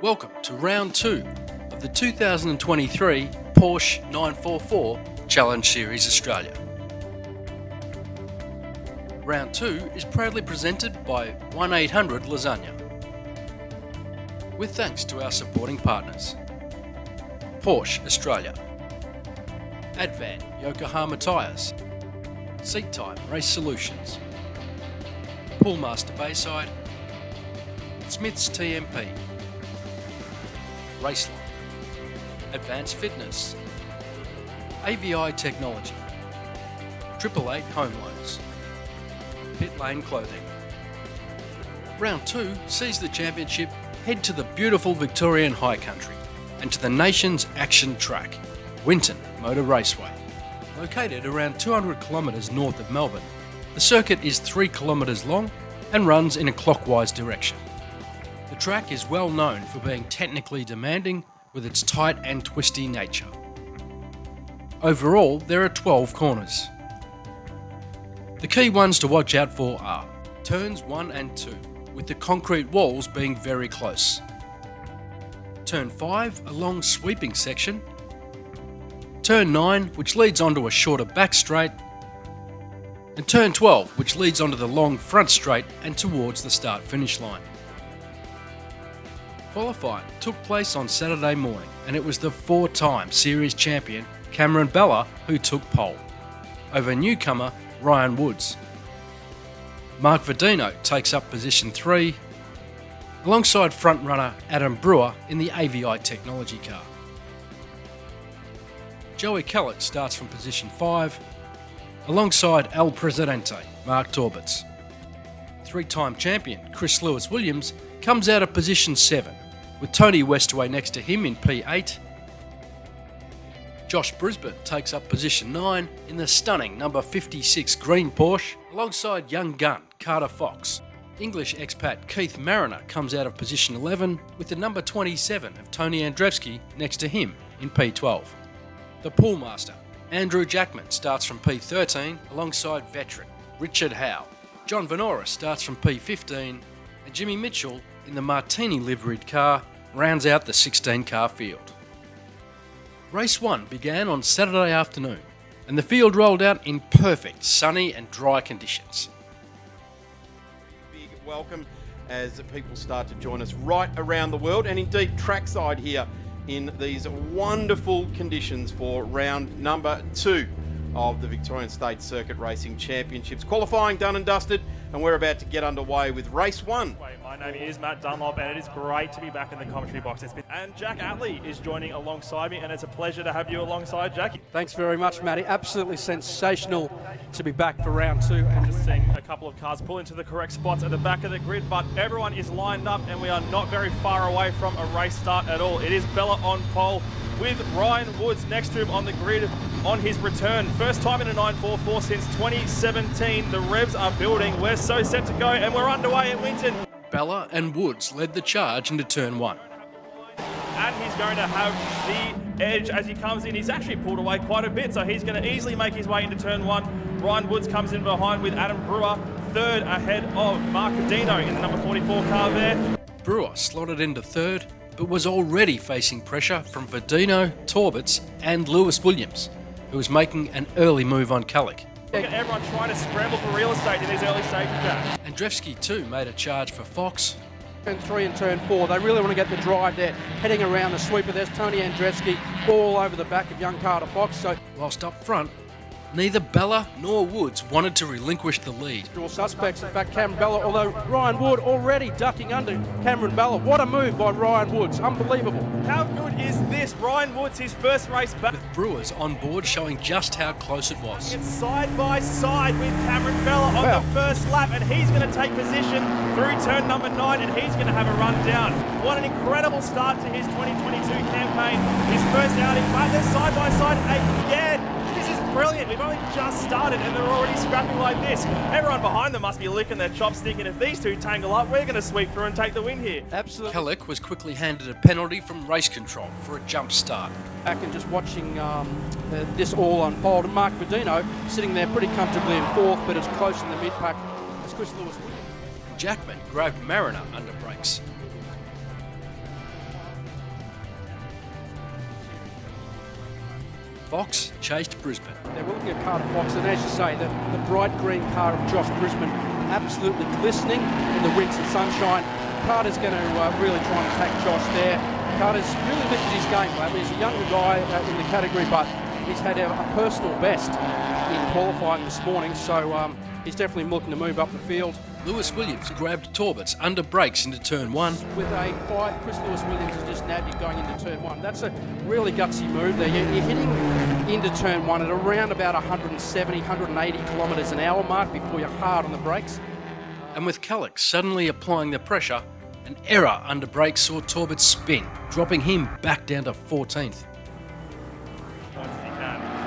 Welcome to round 2 of the 2023 Porsche 944 Challenge Series Australia. Round 2 is proudly presented by 1800Lasagne. With thanks to our supporting partners: Porsche Australia, Advan Yokohama Tyres, Seat Time Race Solutions, Poolmaster Bayside, Smith's TMP, Raceline, Advanced Fitness, AVI Technology, 888 Home Loans, Pit Lane Clothing. Round 2 sees the championship head to the beautiful Victorian High Country and to the nation's action track, Winton Motor Raceway. Located around 200 kilometres north of Melbourne, the circuit is 3 kilometres long and runs in a clockwise direction. The track is well known for being technically demanding with its tight and twisty nature. Overall, there are 12 corners. The key ones to watch out for are turns 1 and 2, with the concrete walls being very close. Turn 5, a long sweeping section. Turn 9, which leads onto a shorter back straight. And turn 12, which leads onto the long front straight and towards the start-finish line. Qualifying took place on Saturday morning, and it was the 4-time series champion Cameron Bella who took pole, over newcomer Ryan Woods. Mark Verdino takes up position 3, alongside front-runner Adam Brewer in the AVI Technology car. Joey Kellett starts from position 5, alongside El Presidente, Mark Torbitz. 3-time champion Chris Lewis-Williams comes out of position 7, with Tony Westaway next to him in P8. Josh Brisbane takes up position 9 in the stunning number 56 green Porsche, alongside young gun Carter Fox. English expat Keith Mariner comes out of position 11, with the number 27 of Tony Andrzejewski next to him in P12. The Poolmaster, Andrew Jackman, starts from P13 alongside veteran Richard Howe. John Venora starts from P15, and Jimmy Mitchell in the Martini liveried car rounds out the 16-car field. Race 1 began on Saturday afternoon, and the field rolled out in perfect sunny and dry conditions. Big welcome as people start to join us right around the world, and indeed trackside here in these wonderful conditions for round number 2 of the Victorian State Circuit Racing Championships. Qualifying done and dusted, and we're about to get underway with race 1. My name is Matt Dunlop, and it is great to be back in the commentary box. And Jack Atley is joining alongside me, and it's a pleasure to have you alongside, Jackie. Thanks very much, Matty. Absolutely sensational to be back for round 2. And Just seeing a couple of cars pull into the correct spots at the back of the grid, but everyone is lined up, and we are not very far away from a race start at all. It is Bella on pole, with Ryan Woods next to him on the grid on his return. First time in a 944 since 2017. The revs are building. We're so set to go, and we're underway at Winton. Bella and Woods led the charge into turn 1. And he's going to have the edge as he comes in. He's actually pulled away quite a bit, so he's going to easily make his way into turn 1. Ryan Woods comes in behind with Adam Brewer, third ahead of Mark Verdino in the number 44 car there. Brewer slotted into third, but was already facing pressure from Verdino, Torbitz and Lewis-Williams, who was making an early move on Kallick. Look at everyone trying to scramble for real estate in these early stages, Jack. Andrzejewski too made a charge for Fox. turn 3 and turn 4, they really want to get the drive there, heading around the sweeper. There's Tony Andrzejewski all over the back of young Carter Fox. So, whilst up front, neither Bella nor Woods wanted to relinquish the lead. all suspects, in fact, Cameron Bella, although Ryan Wood already ducking under Cameron Bella. What a move by Ryan Woods, unbelievable. How good is this? Ryan Woods, his first race back. With Brewers on board showing just how close it was. It's side by side with Cameron Bella on the first lap, and he's going to take position through turn number 9, and he's going to have a run down. What an incredible start to his 2022 campaign. His first outing, but they're side by side again. Brilliant. We've only just started and they're already scrapping like this. Everyone behind them must be licking their chops, thinking if these two tangle up, we're going to sweep through and take the win here. Absolutely. Kallick was quickly handed a penalty from race control for a jump start. Back and just watching this all unfold. And Mark Verdino sitting there pretty comfortably in fourth, but as close in the mid-pack as Chris Lewis-Williams. Jackman grabbed Mariner under brakes. Fox chased Brisbane. They're looking at Carter Fox, and as you say, the bright green car of Josh Brisbane absolutely glistening in the winds and sunshine. Carter's going to really try and attack Josh there. Carter's really lifted his game lately. He's a younger guy in the category, but he's had a personal best in qualifying this morning, so he's definitely looking to move up the field. Lewis Williams grabbed Torbert's under brakes into turn 1. With a fight, Chris Lewis Williams has just nabbed you going into turn 1. That's a really gutsy move there. You're hitting into turn 1 at around about 170, 180 kilometres an hour mark before you're hard on the brakes. And with Calix suddenly applying the pressure, an error under brakes saw Torbert spin, dropping him back down to 14th.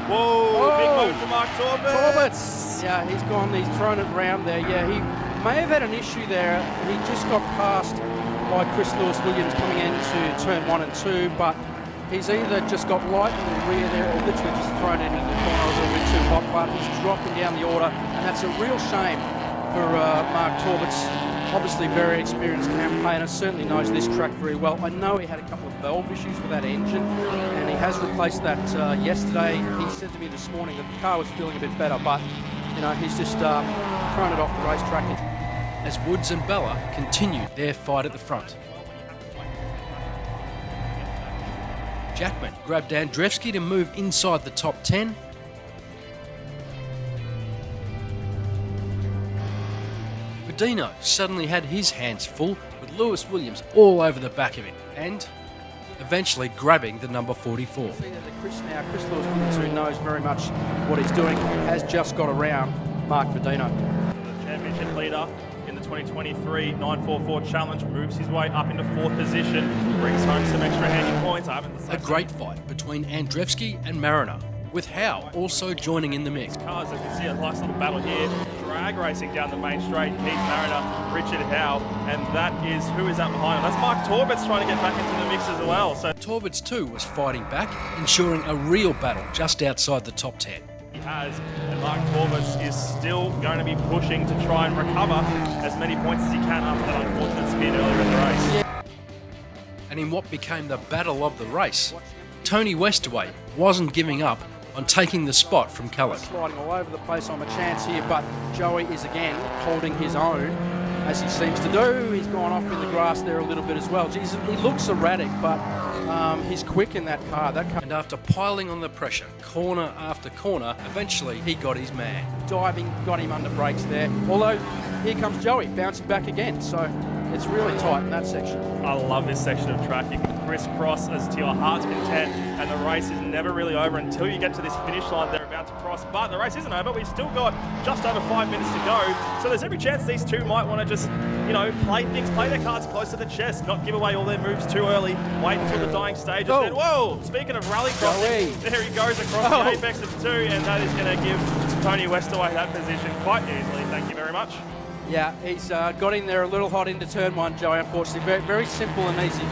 Whoa, big move for Mark Torbert. Yeah, he's gone, he's thrown it round there. Yeah, he may have had an issue there. He just got passed by Chris Lewis Williams coming into turn 1 and 2, but he's either just got light in the rear there or literally just thrown it into the corner a little bit too hot, but he's dropping down the order, and that's a real shame for Mark Torbert's obviously very experienced campaigner, certainly knows this track very well. I know he had a couple of valve issues with that engine, and he has replaced that yesterday. He said to me this morning that the car was feeling a bit better, but you know, he's just thrown it off the racetrack. As Woods and Bella continued their fight at the front. Jackman grabbed Andrzejewski to move inside the top 10. Dino suddenly had his hands full with Lewis Williams all over the back of him and eventually grabbing the number 44. See that Chris Lewis Williams, who knows very much what he's doing, has just got around Mark Verdino. The championship leader in the 2023 944 Challenge moves his way up into 4th position, brings home some extra handy points. A great fight between Andrzejewski and Mariner, with Howe also joining in the mix. Cars, as you see, a nice little battle here. Drag racing down the main straight. Keith Mariner, Richard Howe, and that is who is up behind him. That's Mark Torbert's trying to get back into the mix as well. So Torbert's too was fighting back, ensuring a real battle just outside the top 10. He has, and Mark Torbert's is still going to be pushing to try and recover as many points as he can after that unfortunate spin earlier in the race. And in what became the battle of the race, Tony Westaway wasn't giving up on taking the spot from Calder. Sliding all over the place on a chance here, but Joey is again holding his own, as he seems to do. He's gone off in the grass there a little bit as well. Jeez, he looks erratic, but he's quick in that car. And after piling on the pressure, corner after corner, eventually he got his man. Diving, got him under brakes there. Although, here comes Joey, bouncing back again. So it's really tight in that section. I love this section of track. You can crisscross as to your heart's content, and the race is never really over until you get to this finish line they're about to cross. But the race isn't over. We've still got just over 5 minutes to go. So there's every chance these two might want to just, play their cards close to the chest, not give away all their moves too early, wait until the dying stages. Oh. Then, whoa, speaking of rally crossing, there he goes across the apex of 2, and that is going to give Tony Westaway that position quite easily. Thank you very much. Yeah, he's got in there a little hot into turn 1, Joey, unfortunately. Very, very simple and easy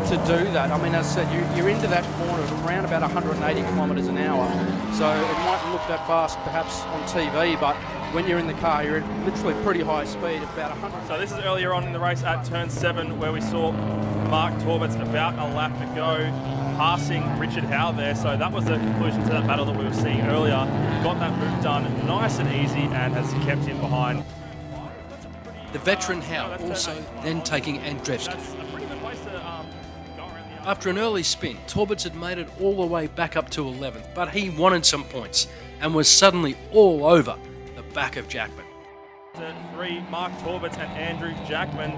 to do that. I mean, as I said, you're into that corner at around about 180 kilometres an hour. So it mightn't look that fast perhaps on TV, but when you're in the car, you're at literally pretty high speed, about 100. So this is earlier on in the race at turn 7, where we saw Mark Torbert's about a lap to go, passing Richard Howe there. So that was the conclusion to that battle that we were seeing earlier. Got that move done nice and easy and has kept him behind. The veteran Howe also then taking Andrzejewski. After an early spin, Torbert's had made it all the way back up to 11th, but he wanted some points and was suddenly all over the back of Jackman. Turn 3, Mark Torbert's and Andrew Jackman.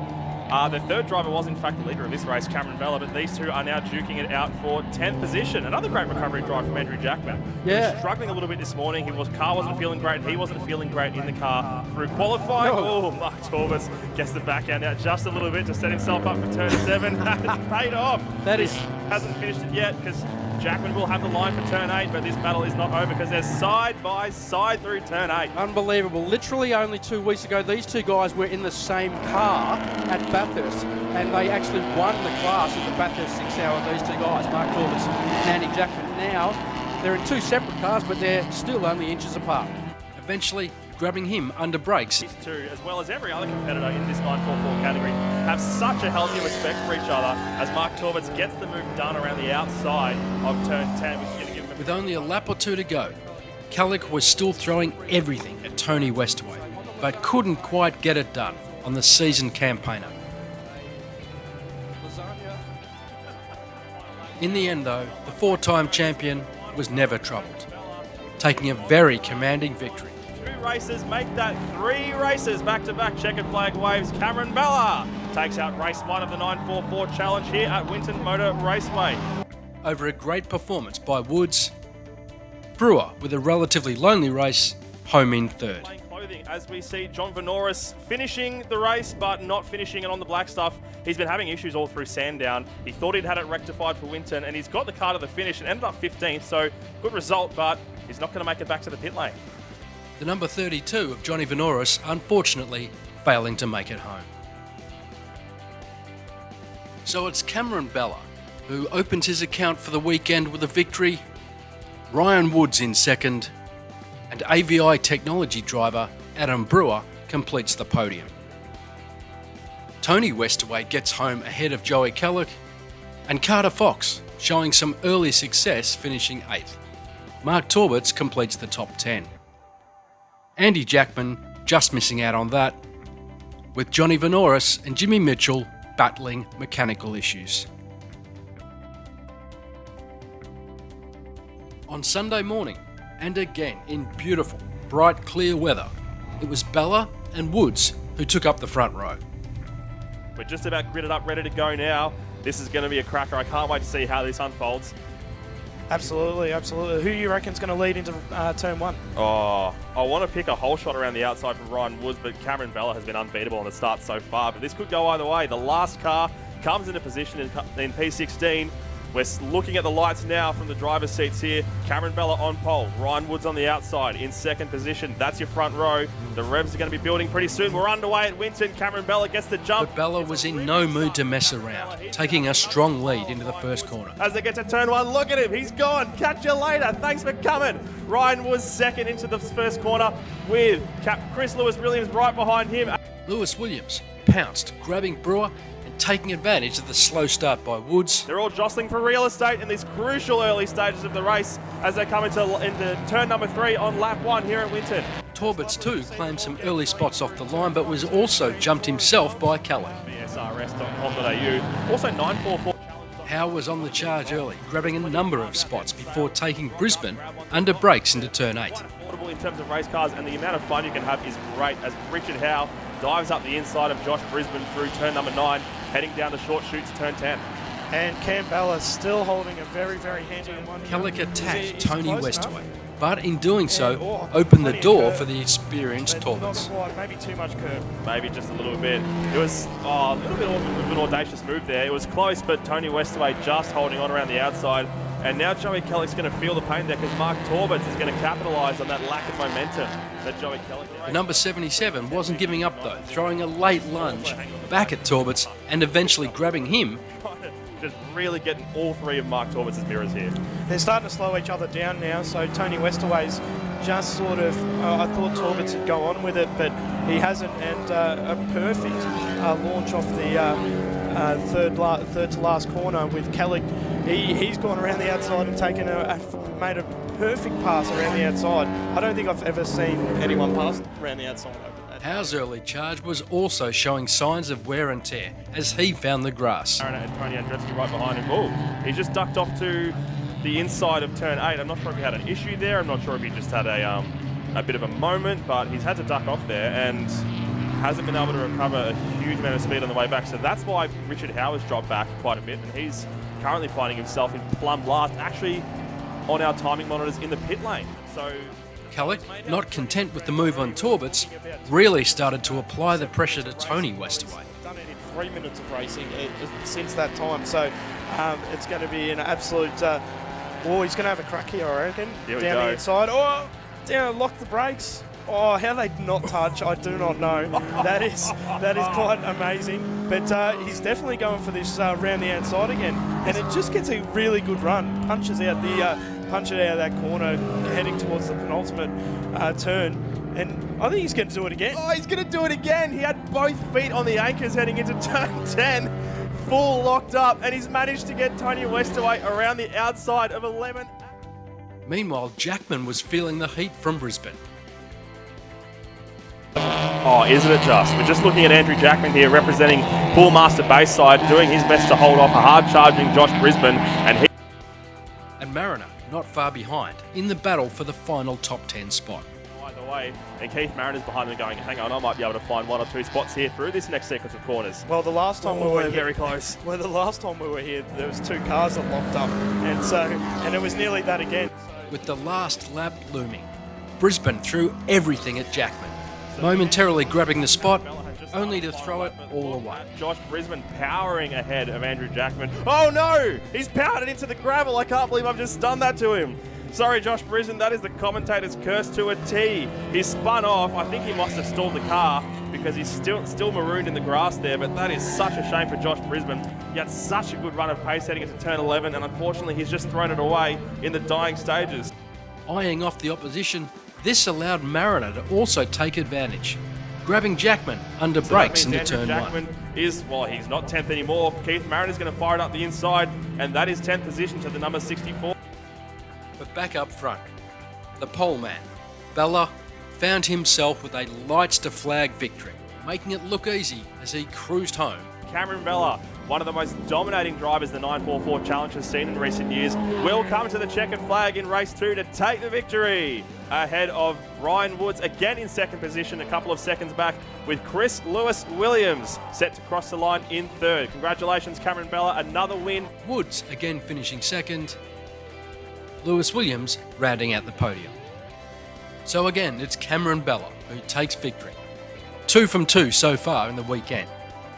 The third driver was in fact the leader of this race, Cameron Bella, but these two are now duking it out for 10th position. Another great recovery drive from Andrew Jackman. Yeah. He was struggling a little bit this morning. Car wasn't feeling great. He wasn't feeling great in the car through qualifying. Oh, Mark Torbert's gets the back end out just a little bit to set himself up for turn 7. That's paid off. Hasn't finished it yet because Jackman will have the line for turn 8, but this battle is not over because they're side by side through turn 8. Unbelievable. Literally only 2 weeks ago, these two guys were in the same car at Bathurst, and they actually won the class at the Bathurst 6 Hour, these two guys, Mark Torbert's and Andy Jackman. Now, they're in 2 separate cars, but they're still only inches apart. Eventually grabbing him under brakes. These two, as well as every other competitor in this 944 category, have such a healthy respect for each other as Mark Torbert's gets the move done around the outside of turn 10, which is going to give him With only a lap or two to go, Calder was still throwing everything at Tony Westaway, but couldn't quite get it done on the seasoned campaigner. In the end though, the four-time champion was never troubled, taking a very commanding victory. 2 races make that 3 races back-to-back checkered flag waves. Cameron Bella takes out race 1 of the 944 challenge here at Winton Motor Raceway. Over a great performance by Woods, Brewer, with a relatively lonely race, home in third. Clothing, as we see John Venoris finishing the race, but not finishing it on the black stuff. He's been having issues all through Sandown. He thought he'd had it rectified for Winton, and he's got the car to the finish and ended up 15th, so good result, but he's not going to make it back to the pit lane. The number 32 of Johnny Venoris, unfortunately, failing to make it home. So it's Cameron Bella, who opens his account for the weekend with a victory, Ryan Woods in second, and AVI technology driver Adam Brewer completes the podium. Tony Westaway gets home ahead of Joey Kellock, and Carter Fox showing some early success, finishing 8th. Mark Torbitz completes the top 10. Andy Jackman just missing out on that, with Johnny Venoris and Jimmy Mitchell battling mechanical issues. On Sunday morning, and again in beautiful, bright, clear weather, it was Bella and Woods who took up the front row. We're just about gridded up, ready to go now. This is going to be a cracker. I can't wait to see how this unfolds. Absolutely, absolutely. Who you reckon's going to lead into turn 1? Oh, I want to pick a whole shot around the outside from Ryan Woods, but Cameron Bella has been unbeatable on the start so far. But this could go either way. The last car comes into position in P16. We're looking at the lights now from the driver's seats here. Cameron Bella on pole, Ryan Woods on the outside in second position. That's your front row. The revs are going to be building pretty soon. We're underway at Winton. Cameron Bella gets the jump. But Bella was in no mood to mess around, taking a strong lead into the first corner. As they get to turn 1, look at him. He's gone. Catch you later. Thanks for coming. Ryan Woods second into the first corner with Chris Lewis-Williams right behind him. Lewis-Williams pounced, grabbing Brewer and taking advantage of the slow start by Woods. They're all jostling for real estate in these crucial early stages of the race as they come into turn number 3 on lap 1 here at Winton. Torbitz too claimed some early spots off the line, but was also jumped himself by Calder. BSRS.com.au. Also 944. Howe was on the charge early, grabbing a number of spots before taking Brisbane under brakes into turn 8. In terms of race cars, and the amount of fun you can have is great as Richard Howe dives up the inside of Josh Brisbane through turn number 9, heading down the short chute to turn 10. And Cam Bella still holding a very, very handy one. Kellock attacked Tony Westaway, but in doing so, opened the door for the experienced Torbitz. Maybe too much curve. Maybe just a little bit. It was a little bit of an audacious move there. It was close, but Tony Westaway just holding on around the outside. And now Joey Kellock's going to feel the pain there because Mark Torbitz is going to capitalise on that lack of momentum that Joey Kellock. The number 77 wasn't giving up though, throwing a late lunge back at Torbitz and eventually grabbing him. Just really getting all 3 of Mark Torbitz's mirrors here. They're starting to slow each other down now, so Tony Westaway's just sort of, I thought Torbitz would go on with it, but he hasn't, and a perfect launch off the third to last corner with Kellock. He's gone around the outside and taken made a perfect pass around the outside. I don't think I've ever seen anyone pass around the outside. Howe's early charge was also showing signs of wear and tear as he found the grass. And Tony Andrzejewski right behind him. Oh, he just ducked off to the inside of turn 8. I'm not sure if he had an issue there. I'm not sure if he just had a bit of a moment, but he's had to duck off there and hasn't been able to recover a huge amount of speed on the way back. So that's why Richard Howe has dropped back quite a bit, and he's currently finding himself in plumb last, actually on our timing monitors in the pit lane. So Kellock, not content with the move on Torbitz, really started to apply the pressure to Tony Westaway. Done it in 3 minutes of racing since that time, so it's going to be an absolute. He's going to have a crack here, I reckon. Here we down go. the inside. Oh, down, lock the brakes. Oh, how they not touch, I do not know. That is quite amazing. But he's definitely going for this round the outside again, and it just gets a really good run. Punches it out of that corner, heading towards the penultimate turn. And I think he's going to do it again. Oh, he's going to do it again. He had both feet on the anchors heading into turn 10, full locked up, and he's managed to get Tony Westaway around the outside of 11. Meanwhile, Jackman was feeling the heat from Brisbane. Oh, isn't it just? We're just looking at Andrew Jackman here representing Poolmaster Bayside, doing his best to hold off a hard-charging Josh Brisbane, and Mariner not far behind in the battle for the final top 10 spot. either way, and Keith Mariner's behind him going, hang on, I might be able to find one or two spots here through this next sequence of corners. Well, the last time we were very close. Well, the last time we were here, there was 2 cars that locked up, and it was nearly that again. With the last lap looming, Brisbane threw everything at Jackman, momentarily grabbing the spot, only to throw it all away. Josh Brisbane powering ahead of Andrew Jackman. Oh no! He's powered it into the gravel. I can't believe I've just done that to him. Sorry, Josh Brisbane, that is the commentator's curse to a T. He's spun off. I think he must have stalled the car because he's still marooned in the grass there, but that is such a shame for Josh Brisbane. He had such a good run of pace heading into turn 11, and unfortunately he's just thrown it away in the dying stages. Eyeing off the opposition, this allowed Mariner to also take advantage, grabbing Jackman under brakes into turn 1. Jackman is, well, he's not 10th anymore. Keith Mariner's going to fire it up the inside, and that is 10th position to the number 64. But back up front, the pole man, Bella, found himself with a lights to flag victory, making it look easy as he cruised home. Cameron Bella, one of the most dominating drivers the 944 Challenge has seen in recent years, will come to the checkered flag in race 2 to take the victory, ahead of Ryan Woods, again in second position, a couple of seconds back, with Chris Lewis Williams set to cross the line in third. Congratulations, Cameron Bella, another win. Woods again finishing second, Lewis Williams rounding out the podium. So again, it's Cameron Bella who takes victory. 2 from 2 so far in the weekend.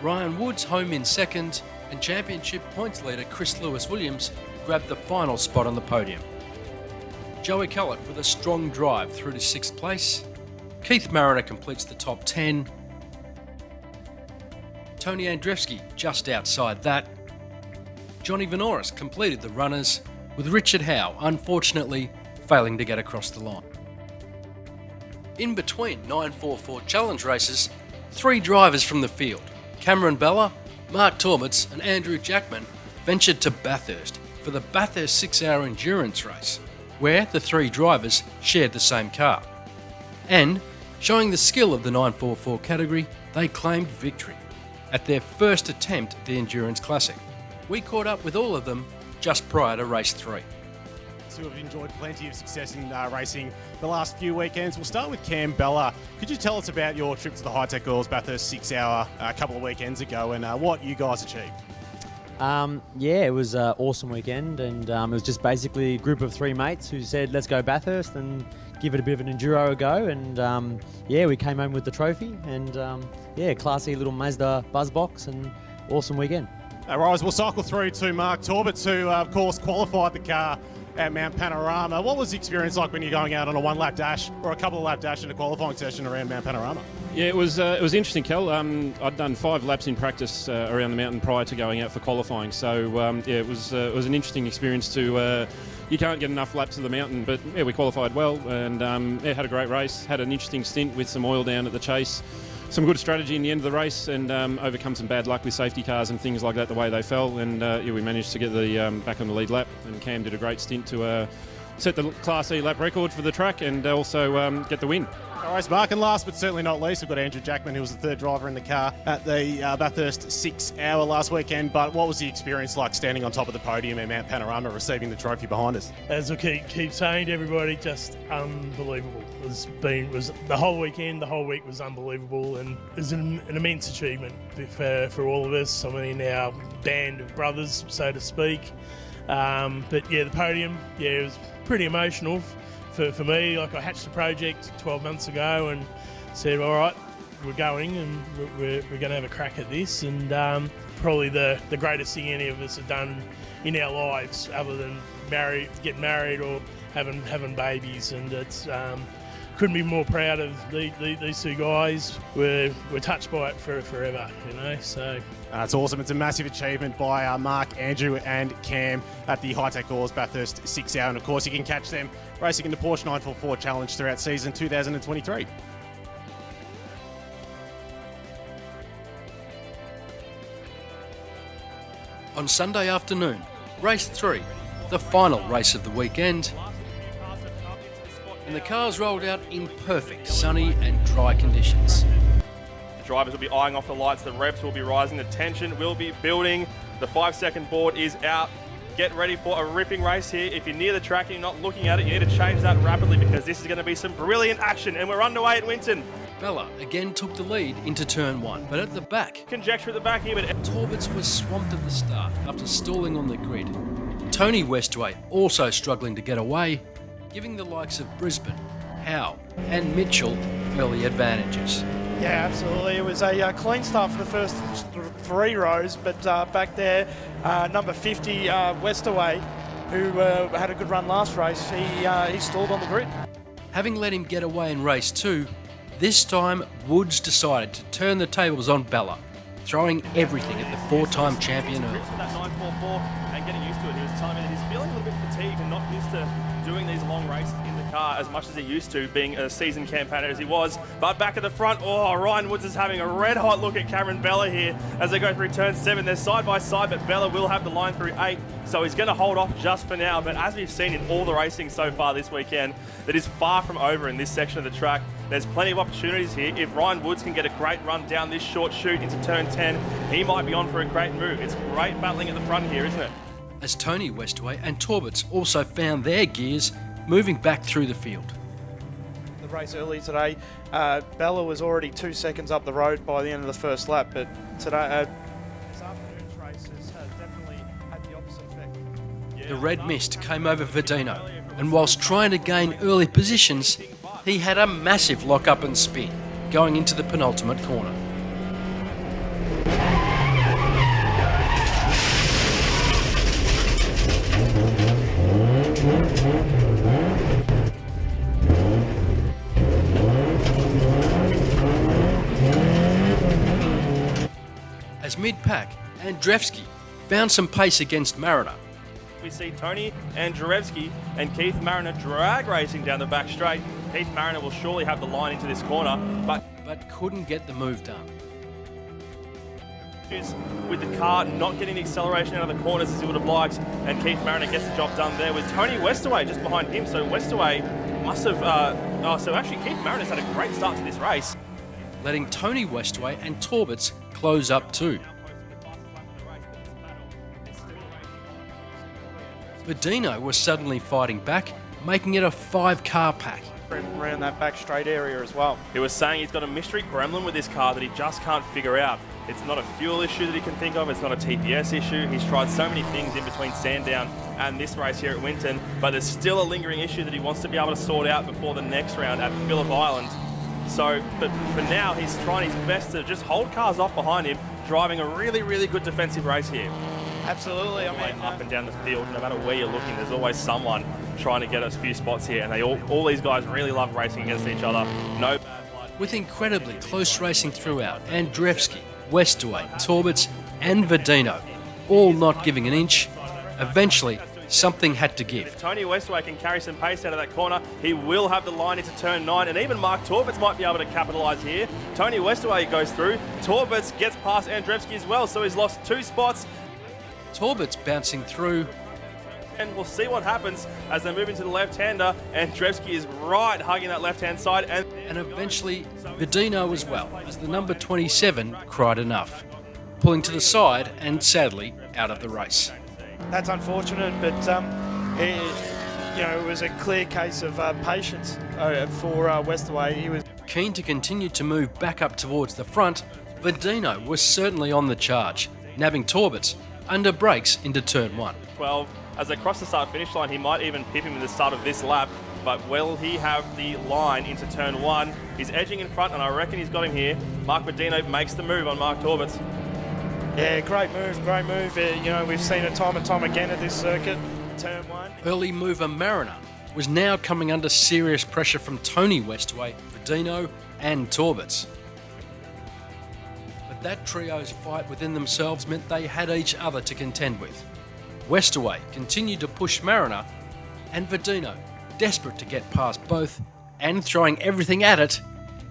Ryan Woods home in second, and championship points leader Chris Lewis Williams grabbed the final spot on the podium. Joey Kellett with a strong drive through to 6th place. Keith Mariner completes the top 10. Tony Andrzejewski just outside that. Johnny Venoris completed the runners, with Richard Howe unfortunately failing to get across the line. In between 944 Challenge races, 3 drivers from the field, Cameron Bella, Mark Tormitz and Andrew Jackman, ventured to Bathurst for the Bathurst 6-hour endurance race, where the 3 drivers shared the same car. And, showing the skill of the 944 category, they claimed victory at their first attempt at the Endurance Classic. We caught up with all of them just prior to race 3. Who have enjoyed plenty of success in racing the last few weekends. We'll start with Cam Bella. Could you tell us about your trip to the High Tech Girls Bathurst 6-hour a couple of weekends ago and what you guys achieved? Yeah, it was an awesome weekend, and it was just basically a group of 3 mates who said, let's go Bathurst and give it a bit of an enduro a go. And yeah, we came home with the trophy, and yeah, classy little Mazda Buzzbox, and awesome weekend. All right, we'll cycle through to Mark Tormitz, who of course qualified the car at Mount Panorama. What was the experience like when you're going out on a 1-lap dash or a couple of lap dash in a qualifying session around Mount Panorama? Yeah, it was interesting, Kel. I'd done 5 laps in practice around the mountain prior to going out for qualifying, so yeah, it was an interesting experience to. You can't get enough laps of the mountain, but yeah, we qualified well, and yeah, had a great race. Had an interesting stint with some oil down at the chase. Some good strategy in the end of the race, and overcome some bad luck with safety cars and things like that, the way they fell, and yeah, we managed to get the back on the lead lap, and Cam did a great stint to set the Class E lap record for the track, and also get the win. All right, Mark, and last but certainly not least, we've got Andrew Jackman, who was the 3rd driver in the car at the Bathurst 6-hour last weekend. But what was the experience like standing on top of the podium at Mount Panorama, receiving the trophy behind us? As I keep saying to everybody, just unbelievable. Was the whole weekend, the whole week was unbelievable, and it was an immense achievement for all of us. I mean, our band of brothers, so to speak. But yeah, the podium, yeah, it was pretty emotional for me. Like, I hatched the project 12 months ago and said, all right, we're going and we're going to have a crack at this, and probably the greatest thing any of us have done in our lives, other than get married or having babies. And it's couldn't be more proud of these 2 guys. We're touched by it forever, you know. So it's awesome. It's a massive achievement by Mark, Andrew and Cam at the High Tech Girls Bathurst 6-hour. And of course, you can catch them racing in the Porsche 944 Challenge throughout season 2023. On Sunday afternoon, race 3, the final race of the weekend, And the cars rolled out in perfect sunny and dry conditions. The drivers will be eyeing off the lights, the reps will be rising, the tension will be building. The 5-second board is out. Get ready for a ripping race here. If you're near the track and you're not looking at it, you need to change that rapidly because this is going to be some brilliant action, and we're underway at Winton. Bella again took the lead into turn 1, but at the back, Conjecture at the back here, but Torberts was swamped at the start after stalling on the grid. Tony Westaway also struggling to get away, giving the likes of Brisbane, Howe and Mitchell early advantages. Yeah, absolutely. It was a clean start for the first 3 rows, but back there, number 50, Westaway, who had a good run last race, he stalled on the grid. Having let him get away in race 2, this time Woods decided to turn the tables on Bella, throwing everything at the 4-time champion early. With that 944 and getting used to it, he was telling me that he's feeling a little bit fatigued and not used to doing these long races in the car as much as he used to, being a seasoned campaigner as he was. But back at the front, Ryan Woods is having a red hot look at Cameron Bella here as they go through turn 7. They're side by side, but Bella will have the line through 8, so he's going to hold off just for now. But as we've seen in all the racing so far this weekend, that is far from over in this section of the track. There's plenty of opportunities here. If Ryan Woods can get a great run down this short chute into turn 10, he might be on for a great move. It's great battling at the front here, isn't it? As Tony Westaway and Torberts also found their gears, moving back through the field. The race early today, Bella was already 2 seconds up the road by the end of the first lap, but today, this afternoon's race has definitely had the opposite effect. The red mist came over Verdino, and whilst trying to gain early positions, he had a massive lock-up and spin, going into the penultimate corner. As mid-pack, Andrzejewski found some pace against Mariner. We see Tony Andrzejewski and Keith Mariner drag racing down the back straight. Keith Mariner will surely have the line into this corner, but couldn't get the move done. with the car not getting the acceleration out of the corners as he would have liked, and Keith Mariner gets the job done there with Tony Westaway just behind him. So Westaway must have... so actually Keith Mariner's had a great start to this race. Letting Tony Westaway and Torberts close up too. Verdino was suddenly fighting back, making it a 5-car pack. Around that back straight area as well. He was saying he's got a mystery gremlin with this car that he just can't figure out. It's not a fuel issue that he can think of, it's not a TPS issue. He's tried so many things in between Sandown and this race here at Winton, but there's still a lingering issue that he wants to be able to sort out before the next round at Phillip Island. So, but for now, he's trying his best to just hold cars off behind him, driving a really, really good defensive race here. Absolutely. I mean, up and down the field, no matter where you're looking, there's always someone trying to get us a few spots here, and they all these guys really love racing against each other. No bad blood. With incredibly close racing throughout, Andrzejewski, Westaway, Torberts and Verdino all not giving an inch, eventually something had to give. If Tony Westaway can carry some pace out of that corner, he will have the line into turn 9, and even Mark Torberts might be able to capitalise here. Tony Westaway goes through, Torberts gets past Andrzejewski as well, so he's lost 2 spots. Torberts bouncing through, and we'll see what happens as they move into the left-hander, and Andrzejewski is right hugging that left-hand side, and eventually Verdino as well, as the number 27 cried enough, pulling to the side and sadly out of the race. That's unfortunate, but it was a clear case of patience for Westaway. He was keen to continue to move back up towards the front. Verdino was certainly on the charge, nabbing Torberts under brakes into turn 1. 12. As they cross the start-finish line, he might even pip him at the start of this lap, but will he have the line into turn 1? He's edging in front, and I reckon he's got him here. Mark Verdino makes the move on Mark Torberts. Yeah, great move, great move. We've seen it time and time again at this circuit. Turn 1. Early mover Mariner was now coming under serious pressure from Tony Westaway, Verdino and Torberts. But that trio's fight within themselves meant they had each other to contend with. Westaway continued to push Mariner, and Verdino, desperate to get past both and throwing everything at it,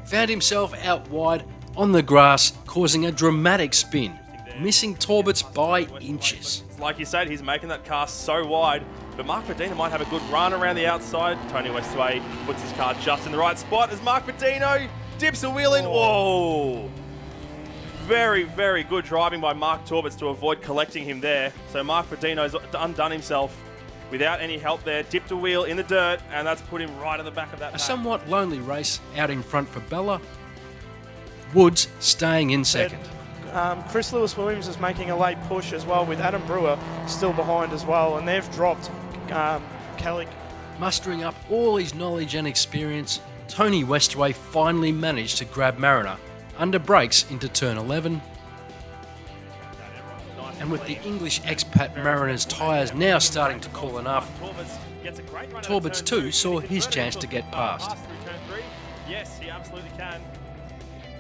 found himself out wide on the grass, causing a dramatic spin, missing Torberts by inches. Like you said, he's making that car so wide, But Mark Verdino might have a good run around the outside. Tony Westway puts his car just in the right spot as Mark Verdino dips a wheel in. Whoa! Very, very good driving by Mark Torbitz to avoid collecting him there. So Mark Verdino's undone himself without any help there. Dipped a wheel in the dirt, and that's put him right at the back of that A map. somewhat lonely race out in front for Bella. Woods staying in second. Chris Lewis-Williams is making a late push as well, with Adam Brewer still behind as well, and they've dropped Kelly. Mustering up all his knowledge and experience, Tony Westway finally managed to grab Mariner under brakes into turn 11. And with the English expat Mariner's tyres now starting to cool enough, Torbitz too saw his chance to get past. Yes, he absolutely can.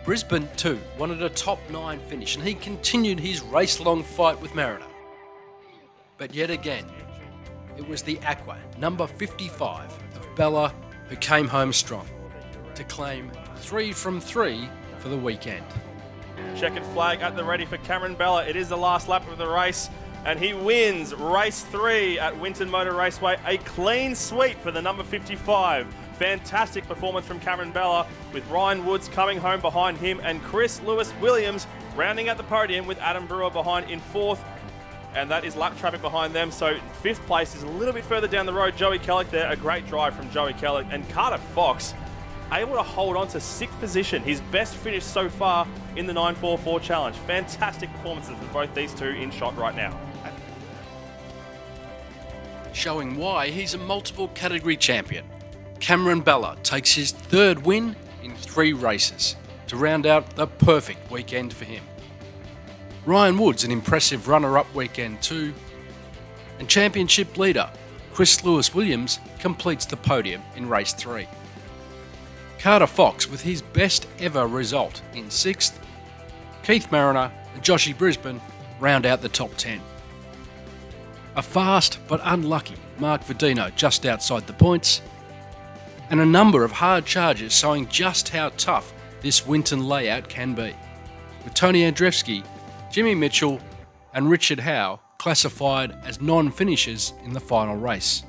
Brisbane too wanted a top 9 finish, and he continued his race-long fight with Mariner. But yet again, it was the Aqua, number 55 of Bella, who came home strong to claim 3 from 3 for the weekend. Checkered flag at the ready for Cameron Bella. It is the last lap of the race, and he wins race 3 at Winton Motor Raceway. A clean sweep for the number 55. Fantastic performance from Cameron Bella, with Ryan Woods coming home behind him and Chris Lewis-Williams rounding out the podium with Adam Brewer behind in 4th. And that is lap traffic behind them. So 5th place is a little bit further down the road. Joey Kellick there, a great drive from Joey Kellick. And Carter Fox able to hold on to 6th position, his best finish so far in the 944 challenge. Fantastic performances for both these two in shot right now. Showing why he's a multiple category champion, Cameron Bella takes his 3rd win in 3 races to round out the perfect weekend for him. Ryan Woods an impressive runner-up weekend too, and championship leader Chris Lewis-Williams completes the podium in race 3. Carter Fox with his best ever result in 6th. Keith Mariner and Joshy Brisbane round out the top 10. A fast but unlucky Mark Verdino just outside the points, and a number of hard charges showing just how tough this Winton layout can be, with Tony Andrzejewski, Jimmy Mitchell and Richard Howe classified as non-finishers in the final race.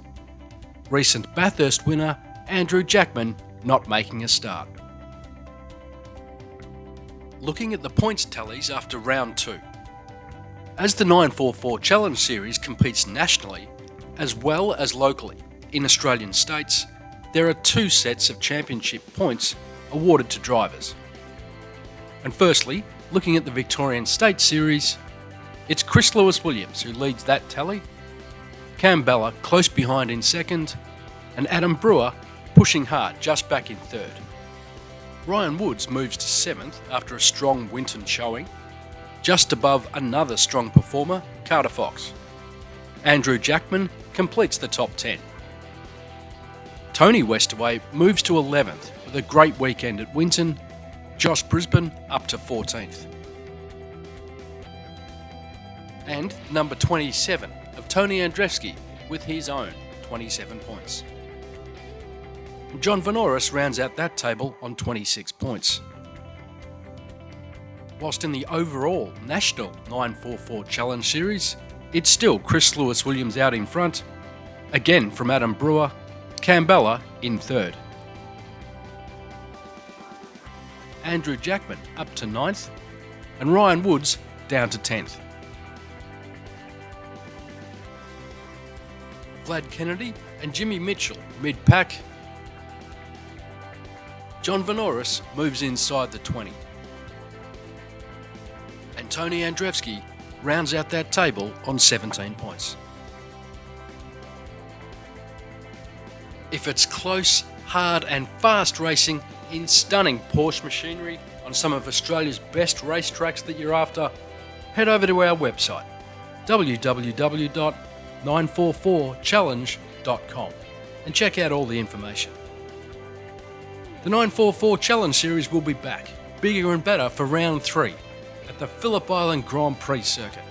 Recent Bathurst winner Andrew Jackman not making a start. Looking at the points tallies after round 2. As the 944 Challenge Series competes nationally as well as locally in Australian states, there are 2 sets of championship points awarded to drivers. And firstly, looking at the Victorian State Series, it's Chris Lewis-Williams who leads that tally, Cam Bella close behind in 2nd, and Adam Brewer pushing hard just back in 3rd. Ryan Woods moves to 7th after a strong Winton showing, just above another strong performer, Carter Fox. Andrew Jackman completes the top 10. Tony Westaway moves to 11th with a great weekend at Winton, Josh Brisbane up to 14th. And number 27 of Tony Andrzejewski with his own 27 points. John Vanoris rounds out that table on 26 points. Whilst in the overall national 944 Challenge Series, it's still Chris Lewis-Williams out in front, again from Adam Brewer, Cam Bella in 3rd. Andrew Jackman up to 9th, and Ryan Woods down to 10th. Vlad Kennedy and Jimmy Mitchell mid-pack. John Vanoris moves inside the 20. And Tony Andrzejewski rounds out that table on 17 points. If it's close, hard and fast racing in stunning Porsche machinery on some of Australia's best racetracks that you're after, head over to our website www.944challenge.com and check out all the information. The 944 Challenge Series will be back, bigger and better for round 3 at the Phillip Island Grand Prix circuit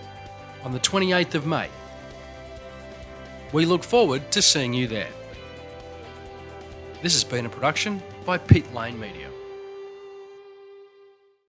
on the 28th of May. We look forward to seeing you there. This has been a production by Pit Lane Media.